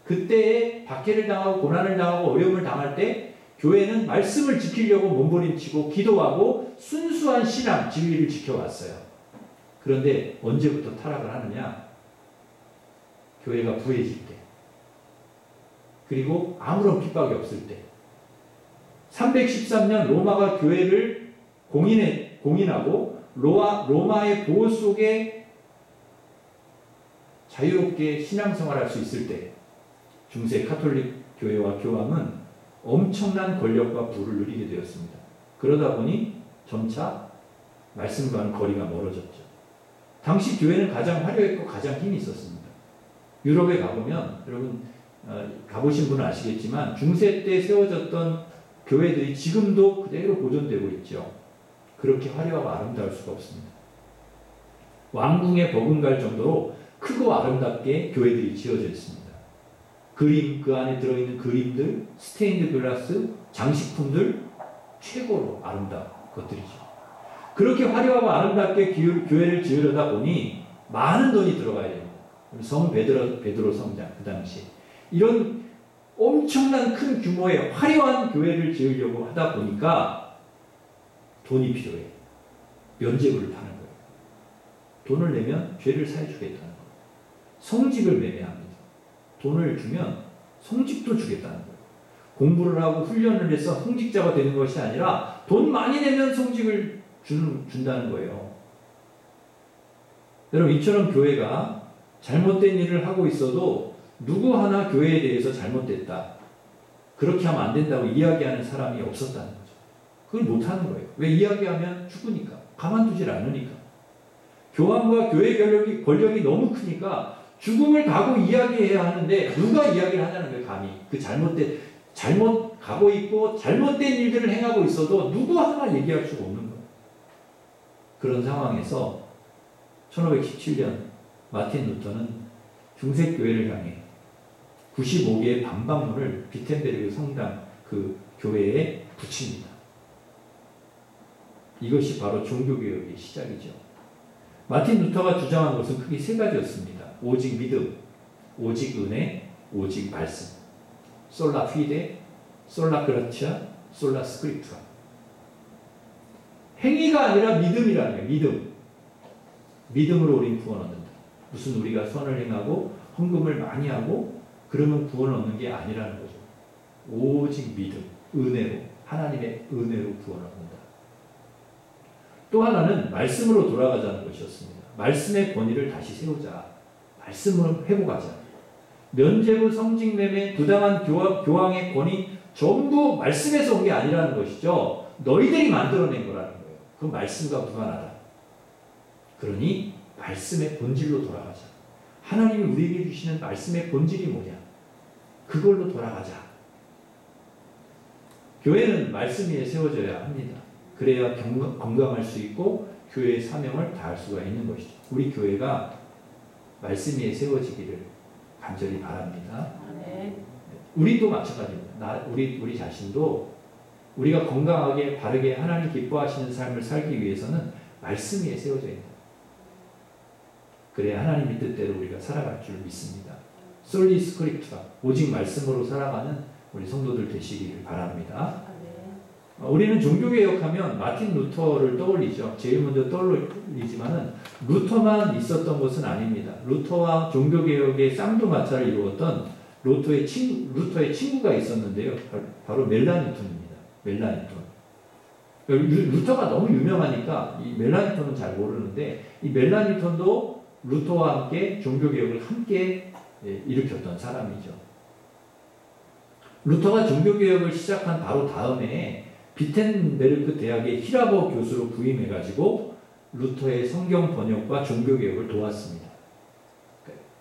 그때에 박해를 당하고 고난을 당하고 어려움을 당할 때 교회는 말씀을 지키려고 몸부림치고 기도하고 순수한 신앙, 진리를 지켜왔어요. 그런데 언제부터 타락을 하느냐? 교회가 부해질 때, 그리고 아무런 핍박이 없을 때. 313년 로마가 교회를 공인하고 로마의 보호 속에 자유롭게 신앙생활할 수 있을 때 중세 카톨릭 교회와 교황은 엄청난 권력과 부를 누리게 되었습니다. 그러다 보니 점차 말씀과는 거리가 멀어졌죠. 당시 교회는 가장 화려했고 가장 힘이 있었습니다. 유럽에 가보면 여러분 가보신 분은 아시겠지만 중세 때 세워졌던 교회들이 지금도 그대로 보존되고 있죠. 그렇게 화려하고 아름다울 수가 없습니다. 왕궁에 버금갈 정도로 크고 아름답게 교회들이 지어져 있습니다. 그림, 그 안에 들어있는 그림들, 스테인드 글라스, 장식품들 최고로 아름다운 것들이죠. 그렇게 화려하고 아름답게 교회를 지으려다 보니 많은 돈이 들어가야 됩니다. 성 베드로 성당 그 당시 이런 엄청난 큰 규모의 화려한 교회를 지으려고 하다 보니까 돈이 필요해요. 면죄부를 타는 거예요. 돈을 내면 죄를 사해주겠다는 거예요. 성직을 매매합니다. 돈을 주면 성직도 주겠다는 거예요. 공부를 하고 훈련을 해서 성직자가 되는 것이 아니라 돈 많이 내면 성직을 준다는 거예요. 여러분, 이처럼 교회가 잘못된 일을 하고 있어도 누구 하나 교회에 대해서 잘못됐다, 그렇게 하면 안 된다고 이야기하는 사람이 없었다는 거죠. 그걸 못하는 거예요. 왜? 이야기하면 죽으니까. 가만두질 않으니까. 교황과 교회 권력이 너무 크니까 죽음을 가고 이야기해야 하는데 누가 이야기를 하냐는 거예요. 감히. 잘못 가고 있고 잘못된 일들을 행하고 있어도 누구 하나 얘기할 수가 없는 거예요. 그런 상황에서 1517년 마틴 루터는 중세교회를 향해 95개의 반박문을 비텐베르그 성당 그 교회에 붙입니다. 이것이 바로 종교개혁의 시작이죠. 마틴 루터가 주장한 것은 크게 세 가지였습니다. 오직 믿음, 오직 은혜, 오직 말씀. 솔라 피데, 솔라 그라티아, 솔라 스크립투라. 행위가 아니라 믿음이라는 거예요. 믿음. 믿음으로 우린 구원 얻는다. 무슨 우리가 선을 행하고 헌금을 많이 하고 그러면 구원을 얻는 게 아니라는 거죠. 오직 믿음, 은혜로, 하나님의 은혜로 구원을 얻는다. 또 하나는 말씀으로 돌아가자는 것이었습니다. 말씀의 권위를 다시 세우자. 말씀을 회복하자. 면죄부, 성직매매, 부당한 교황의 권위 전부 말씀에서 온 게 아니라는 것이죠. 너희들이 만들어낸 거라는 거예요. 그 말씀과 무관하다. 그러니 말씀의 본질로 돌아가자. 하나님이 우리에게 주시는 말씀의 본질이 뭐냐? 그걸로 돌아가자. 교회는 말씀 위에 세워져야 합니다. 그래야 건강할 수 있고 교회의 사명을 다할 수가 있는 것이죠. 우리 교회가 말씀 위에 세워지기를 간절히 바랍니다.
네.
우리도 마찬가지입니다. 우리 자신도 우리가 건강하게 바르게 하나님 기뻐하시는 삶을 살기 위해서는 말씀 위에 세워져야 된다. 그래야 하나님의 뜻대로 우리가 살아갈 줄 믿습니다. 솔리 스크립투라, 오직 말씀으로 살아가는 우리 성도들 되시기를 바랍니다. 우리는 종교개혁하면 마틴 루터를 떠올리죠. 제일 먼저 떠올리지만은 루터만 있었던 것은 아닙니다. 루터와 종교개혁의 쌍두마차를 이루었던 루터의 친구가 있었는데요. 바로 멜라니톤입니다. 멜라니톤. 루터가 너무 유명하니까 이 멜라니톤은 잘 모르는데 이 멜라니톤도 루터와 함께 종교개혁을 함께 일으켰던 사람이죠. 루터가 종교개혁을 시작한 바로 다음에 비텐베르크 대학의 히라버 교수로 부임해가지고 루터의 성경 번역과 종교개혁을 도왔습니다.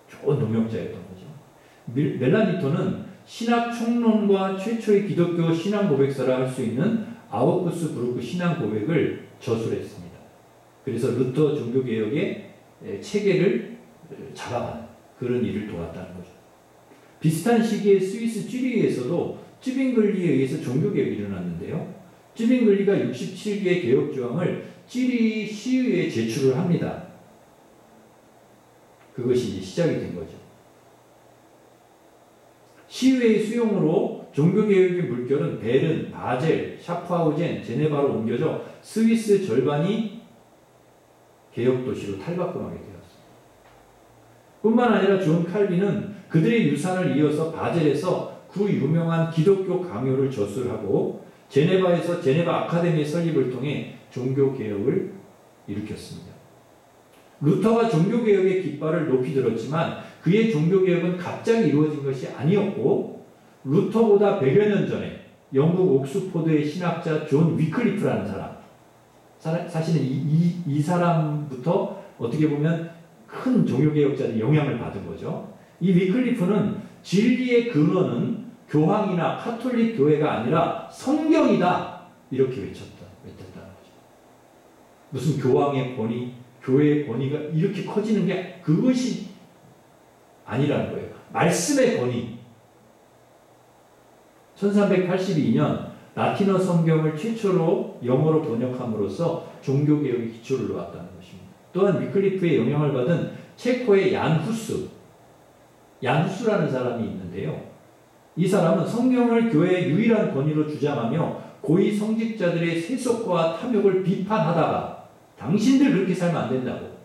좋은 동역자였던 거죠. 멜라니토는 신학 총론과 최초의 기독교 신앙 고백서라 할 수 있는 아우구스부르크 신앙 고백을 저술했습니다. 그래서 루터 종교개혁의 체계를 잡아가는 그런 일을 도왔다는 거죠. 비슷한 시기에 스위스 쥐리히에서도 쯔빙글리에 의해서 종교개혁이 일어났는데요. 쯔빙글리가 67개의 개혁조항을 쥐리히 시의회에 제출을 합니다. 그것이 이제 시작이 된 거죠. 시의회의 수용으로 종교개혁의 물결은 베른, 바젤, 샤프하우젠, 제네바로 옮겨져 스위스 절반이 개혁도시로 탈바꿈하게 되었습니다. 뿐만 아니라 존 칼빈은 그들의 유산을 이어서 바젤에서 그 유명한 기독교 강요를 저술하고 제네바에서 제네바 아카데미의 설립을 통해 종교개혁을 일으켰습니다. 루터가 종교개혁의 깃발을 높이 들었지만 그의 종교개혁은 갑자기 이루어진 것이 아니었고 루터보다 100여 년 전에 영국 옥스포드의 신학자 존 위클리프라는 사실은 이 사람부터 어떻게 보면 큰 종교개혁자들이 영향을 받은 거죠. 이 위클리프는 진리의 근원은 교황이나 카톨릭 교회가 아니라 성경이다 이렇게 외쳤다는 거죠. 무슨 교황의 권위, 교회의 권위가 이렇게 커지는 게 그것이 아니라는 거예요. 말씀의 권위. 1382년 라틴어 성경을 최초로 영어로 번역함으로써 종교개혁의 기초를 놓았다는 것입니다. 또한 위클리프의 영향을 받은 체코의 얀 후스라는 사람이 있는데요. 이 사람은 성경을 교회의 유일한 권위로 주장하며 고위 성직자들의 세속과 탐욕을 비판하다가 당신들 그렇게 살면 안 된다고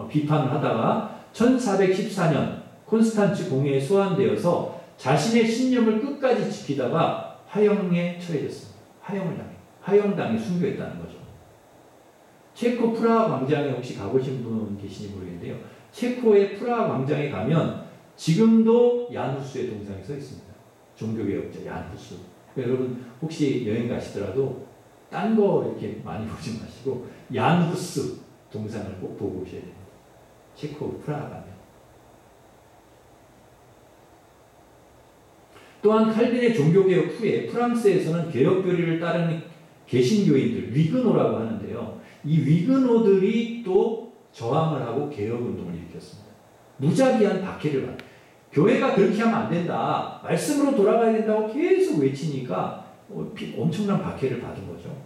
비판을 하다가 1414년 콘스탄츠 공회에 소환되어서 자신의 신념을 끝까지 지키다가 화형에 처해졌습니다. 화형당해 순교했다는 거죠. 체코 프라하 광장에 혹시 가보신 분 계신지 모르겠는데요. 체코의 프라하 광장에 가면 지금도 얀 후스의 동상이 서 있습니다. 종교개혁자 얀 후스. 여러분 혹시 여행 가시더라도 딴 거 이렇게 많이 보지 마시고 얀 후스 동상을 꼭 보고 오셔야 됩니다. 체코 프라하 가면. 또한 칼빈의 종교개혁 후에 프랑스에서는 개혁교리를 따르는 개신교인들, 위그노라고 하는데요. 이 위그노들이 또 저항을 하고 개혁운동을 일으켰습니다. 무자비한 박해를 받습니다. 교회가 그렇게 하면 안 된다. 말씀으로 돌아가야 된다고 계속 외치니까 엄청난 박해를 받은 거죠.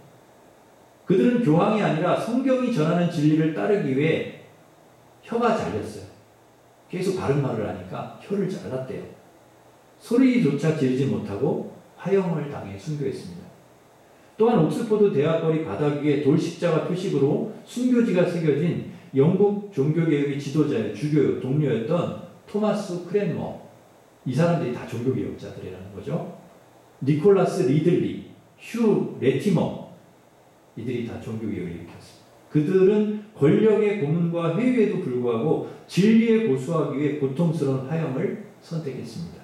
그들은 교황이 아니라 성경이 전하는 진리를 따르기 위해 혀가 잘렸어요. 계속 바른 말을 하니까 혀를 잘랐대요. 소리조차 지르지 못하고 화형을 당해 순교했습니다. 또한 옥스포드 대학거리 바닥 위에 돌십자가 표식으로 순교지가 새겨진 영국 종교개혁의 지도자의 주교 동료였던 토마스 크랜머, 이 사람들이 다 종교개혁자들이라는 거죠. 니콜라스 리들리, 휴 레티머, 이들이 다 종교개혁을 일으켰습니다. 그들은 권력의 고문과 회유에도 불구하고 진리에 고수하기 위해 고통스러운 화형을 선택했습니다.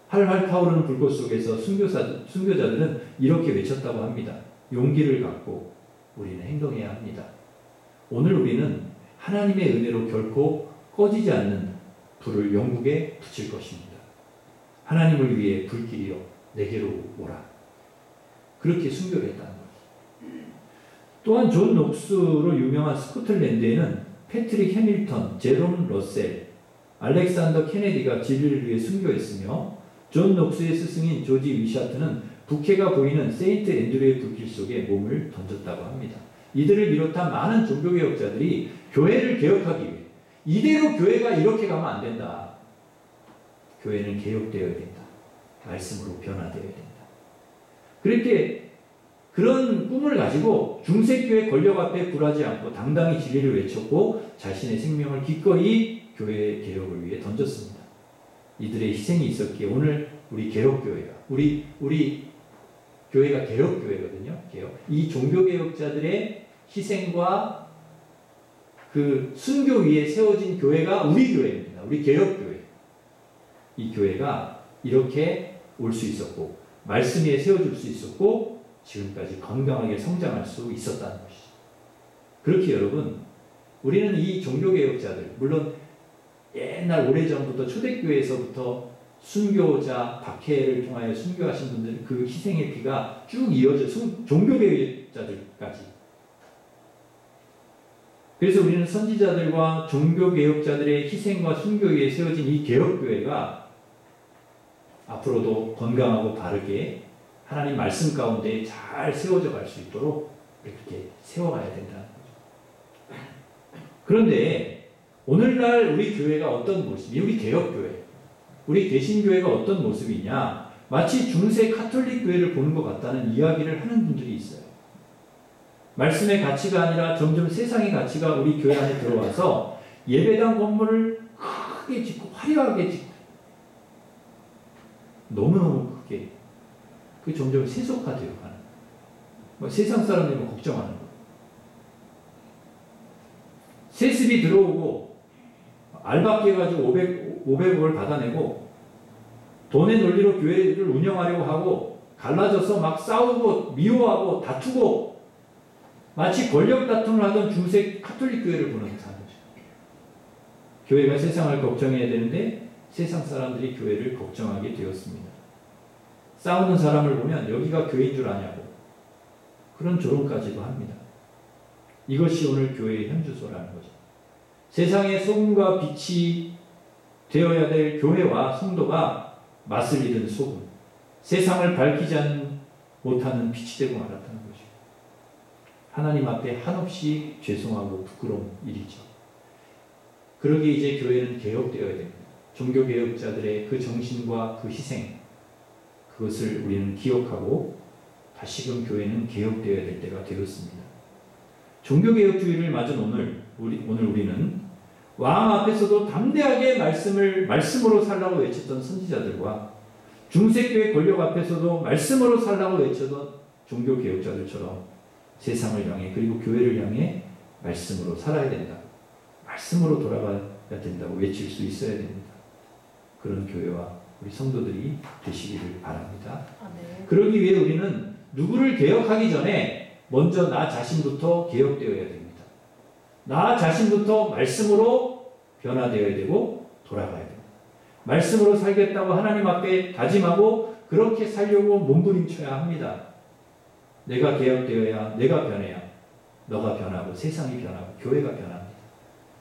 활활 타오르는 불꽃 속에서 순교자들은 이렇게 외쳤다고 합니다. 용기를 갖고 우리는 행동해야 합니다. 오늘 우리는 하나님의 은혜로 결코 꺼지지 않는 불을 영국에 붙일 것입니다. 하나님을 위해 불길이여 내게로 오라. 그렇게 순교를 했다는 거죠. 또한 존 녹스로 유명한 스코틀랜드에는 패트릭 해밀턴, 제롬 러셀, 알렉산더 케네디가 진리를 위해 순교했으며 존 녹스의 스승인 조지 위샤트는 북해가 보이는 세인트 앤드류의 불길 속에 몸을 던졌다고 합니다. 이들을 비롯한 많은 종교개혁자들이 교회를 개혁하기 위해 이대로 교회가 이렇게 가면 안 된다. 교회는 개혁되어야 된다. 말씀으로 변화되어야 된다. 그렇게 그런 꿈을 가지고 중세교회 권력 앞에 굴하지 않고 당당히 진리를 외쳤고 자신의 생명을 기꺼이 교회 개혁을 위해 던졌습니다. 이들의 희생이 있었기에 오늘 우리 개혁교회가 우리 교회가 개혁교회거든요. 개혁. 이 종교개혁자들의 희생과 그 순교 위에 세워진 교회가 우리 교회입니다. 우리 개혁교회. 이 교회가 이렇게 올 수 있었고 말씀 위에 세워줄 수 있었고 지금까지 건강하게 성장할 수 있었다는 것이죠. 그렇게 여러분, 우리는 이 종교개혁자들, 물론 옛날 오래전부터 초대교회에서부터 순교자 박해를 통하여 순교하신 분들 그 희생의 피가 쭉 이어져 종교개혁자들까지. 그래서 우리는 선지자들과 종교개혁자들의 희생과 순교에 세워진 이 개혁교회가 앞으로도 건강하고 바르게 하나님 말씀 가운데 잘 세워져 갈 수 있도록 이렇게 세워가야 된다는 거죠. 그런데 오늘날 우리 교회가 어떤 모습이, 우리 개혁교회, 우리 개신교회가 어떤 모습이냐, 마치 중세 카톨릭 교회를 보는 것 같다는 이야기를 하는 분들이 있어요. 말씀의 가치가 아니라 점점 세상의 가치가 우리 교회 안에 들어와서 예배당 건물을 크게 짓고 화려하게 짓고 너무너무 크게 그 점점 세속화되어 가는 세상 사람들만 걱정하는 거. 세습이 들어오고 알바끼 해가지고 500억을 받아내고 돈의 논리로 교회를 운영하려고 하고 갈라져서 막 싸우고 미워하고 다투고 마치 권력 다툼을 하던 중세 카톨릭 교회를 보는 듯한 거죠. 교회가 세상을 걱정해야 되는데 세상 사람들이 교회를 걱정하게 되었습니다. 싸우는 사람을 보면 여기가 교회인 줄 아냐고 그런 조롱까지도 합니다. 이것이 오늘 교회의 현주소라는 거죠. 세상의 소금과 빛이 되어야 될 교회와 성도가 맛을 잃은 소금, 세상을 밝히지 못하는 빛이 되고 말았다는 거죠. 하나님 앞에 한없이 죄송하고 부끄러운 일이죠. 그러기에 이제 교회는 개혁되어야 됩니다. 종교개혁자들의 그 정신과 그 희생, 그것을 우리는 기억하고 다시금 교회는 개혁되어야 될 때가 되었습니다. 종교개혁주의를 맞은 오늘 우리는 왕 앞에서도 담대하게 말씀으로 살라고 외쳤던 선지자들과 중세교회 권력 앞에서도 말씀으로 살라고 외쳤던 종교개혁자들처럼 세상을 향해 그리고 교회를 향해 말씀으로 살아야 된다. 말씀으로 돌아가야 된다고 외칠 수 있어야 됩니다. 그런 교회와 우리 성도들이 되시기를 바랍니다. 네. 그러기 위해 우리는 누구를 개혁하기 전에 먼저 나 자신부터 개혁되어야 됩니다. 나 자신부터 말씀으로 변화되어야 되고 돌아가야 됩니다. 말씀으로 살겠다고 하나님 앞에 다짐하고 그렇게 살려고 몸부림쳐야 합니다. 내가 개혁되어야, 내가 변해야 너가 변하고 세상이 변하고 교회가 변합니다.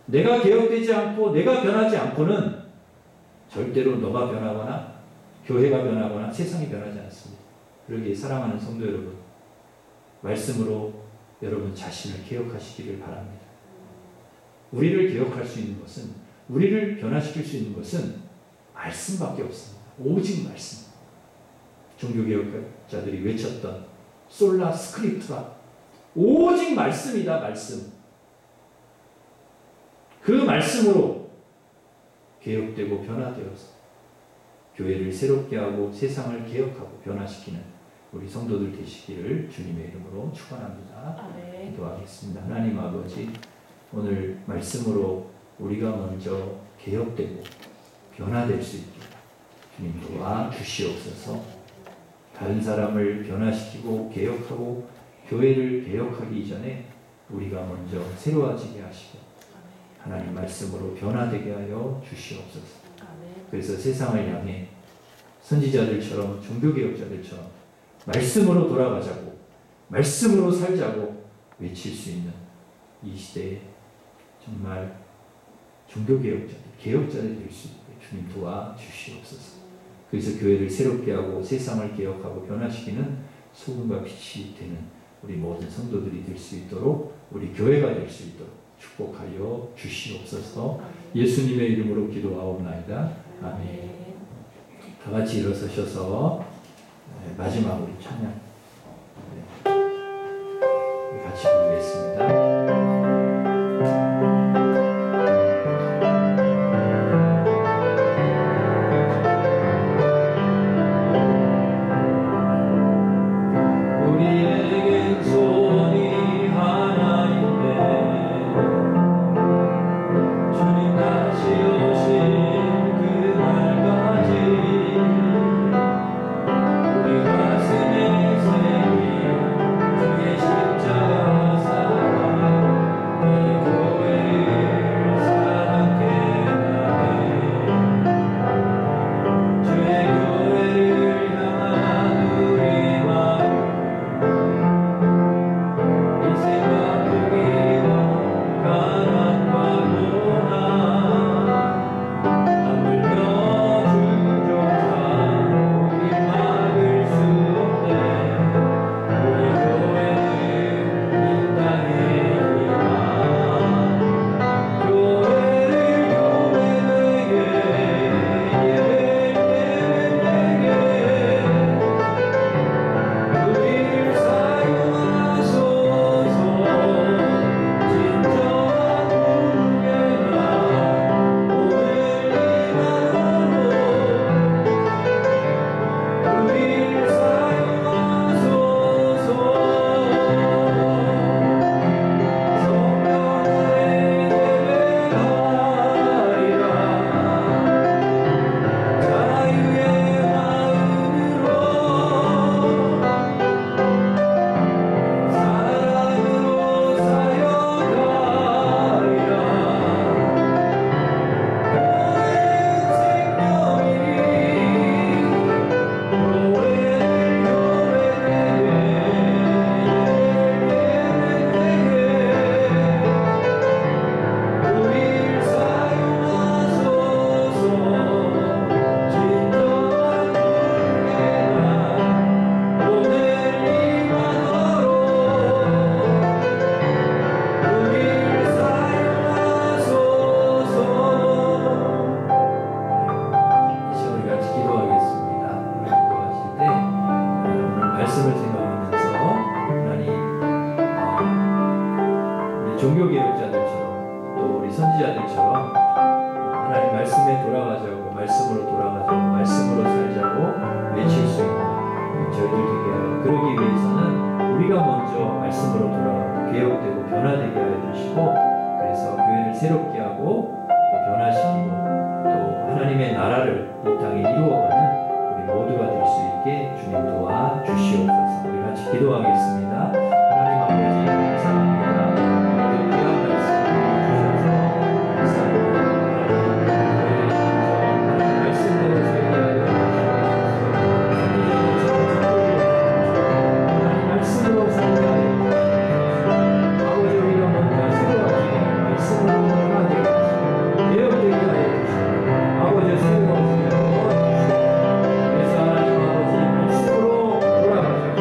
내가 개혁되지 않고 내가 변하지 않고는 절대로 너가 변하거나 교회가 변하거나 세상이 변하지 않습니다. 그러기에 사랑하는 성도 여러분, 말씀으로 여러분 자신을 개혁하시기를 바랍니다. 우리를 개혁할 수 있는 것은, 우리를 변화시킬 수 있는 것은 말씀밖에 없습니다. 오직 말씀. 종교개혁자들이 외쳤던 솔라 스크립투라, 오직 말씀이다. 말씀. 그 말씀으로 개혁되고 변화되어서 교회를 새롭게 하고 세상을 개혁하고 변화시키는 우리 성도들 되시기를 주님의 이름으로 축원합니다. 네. 기도하겠습니다. 하나님 아버지, 오늘 말씀으로 우리가 먼저 개혁되고 변화될 수 있게 주님 도와주시옵소서. 다른 사람을 변화시키고 개혁하고 교회를 개혁하기 이전에 우리가 먼저 새로워지게 하시고 하나님 말씀으로 변화되게 하여 주시옵소서. 그래서 세상을 향해 선지자들처럼 종교개혁자들처럼 말씀으로 돌아가자고, 말씀으로 살자고 외칠 수 있는 이 시대에 정말 종교개혁자들, 개혁자들이 될 수 있게 주님 도와주시옵소서. 그래서 교회를 새롭게 하고 세상을 개혁하고 변화시키는 소금과 빛이 되는 우리 모든 성도들이 될 수 있도록, 우리 교회가 될 수 있도록 축복하여 주시옵소서. 예수님의 이름으로 기도하옵나이다. 아멘. 다 같이 일어서셔서 마지막으로 찬양 같이 부르겠습니다. 우리 가슴에 새긴 종교개혁자들처럼 또 우리 선지자들처럼 하나님 말씀에 돌아가자고, 말씀으로 돌아가자고, 말씀으로 살자고 외칠 수 있는 저희들 되게 하여, 그러기 위해서는 우리가 먼저 말씀으로 돌아가고 개혁되고 변화되게 하여 주시고, 그래서 교회를 새롭게 하고 또 변화시키고 또 하나님의 나라를 이 땅에 이루어가는 우리 모두가 될 수 있게 주님 도와 주시옵소서. 우리 같이 기도하겠습니다. 하나님 아버지 감사합니다. 오늘 귀한 말씀 주셔서 감사합니다. 하나님 말씀대로 살게 하여 하나님 말씀으로 살게 하여 아버지, 우리가 뭔가 새로워지게 말씀으로 변화되게 하시고 개혁되게 하여 주시고 아버지 새로워지게 도와주시고, 그래서 하나님 아버지 말씀으로 돌아가셔서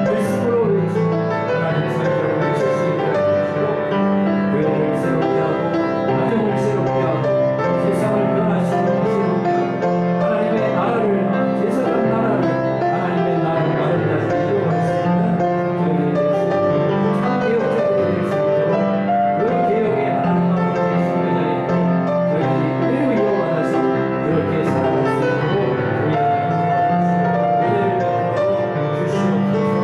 말씀으로 외치고 하나님 살기를 외칠 수 있게 해주시고, 교회를 새롭게 하고 가정을 새롭게 하고 세상을 변화시키고 새롭게 하고 하나님의 나라를, 제사장 나라를, 하나님의 나라를 아름답게 이루어갈 수 있는 저희들이 될 수 있도록 참 개혁자들이 될 수 있도록, 그 개혁의 하나님 아버지 선교자의 저희들이 그대로 이어받아서 그렇게 살아갈 수 있도록 우리 하나님 도와주시고 주시옵소서.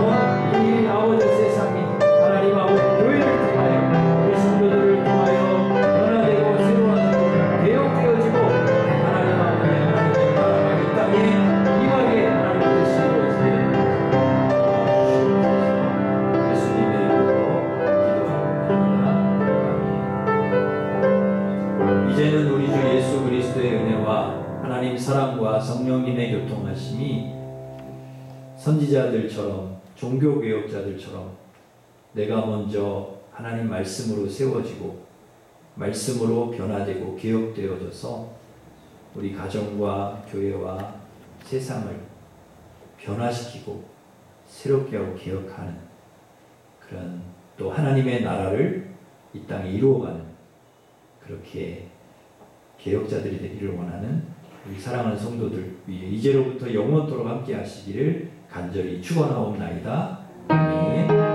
이 아버지 세상이 하나님 아버지 교회를 통하여 우리 성도들을 통하여 변화되고 새로워지고 개혁되어지고 하나님 아버지 하나님의 나라가 이 땅에 임하게 하나님 뜻이 이루어지게 도와주시옵소서. 예수님의 이름으로 기도합니다. 아멘. 이제는 우리 주 예수 그리스도의 은혜와 하나님 사랑과 성령님의 교통하심이 선지자들처럼 종교개혁자들처럼 내가 먼저 하나님 말씀으로 세워지고 말씀으로 변화되고 개혁되어져서 우리 가정과 교회와 세상을 변화시키고 새롭게 하고 개혁하는 그런, 또 하나님의 나라를 이 땅에 이루어가는 그렇게 개혁자들이 되기를 원하는 우리 사랑하는 성도들 위해 이제로부터 영원토록 함께 하시기를 간절히 축원하옵나이다. 아멘.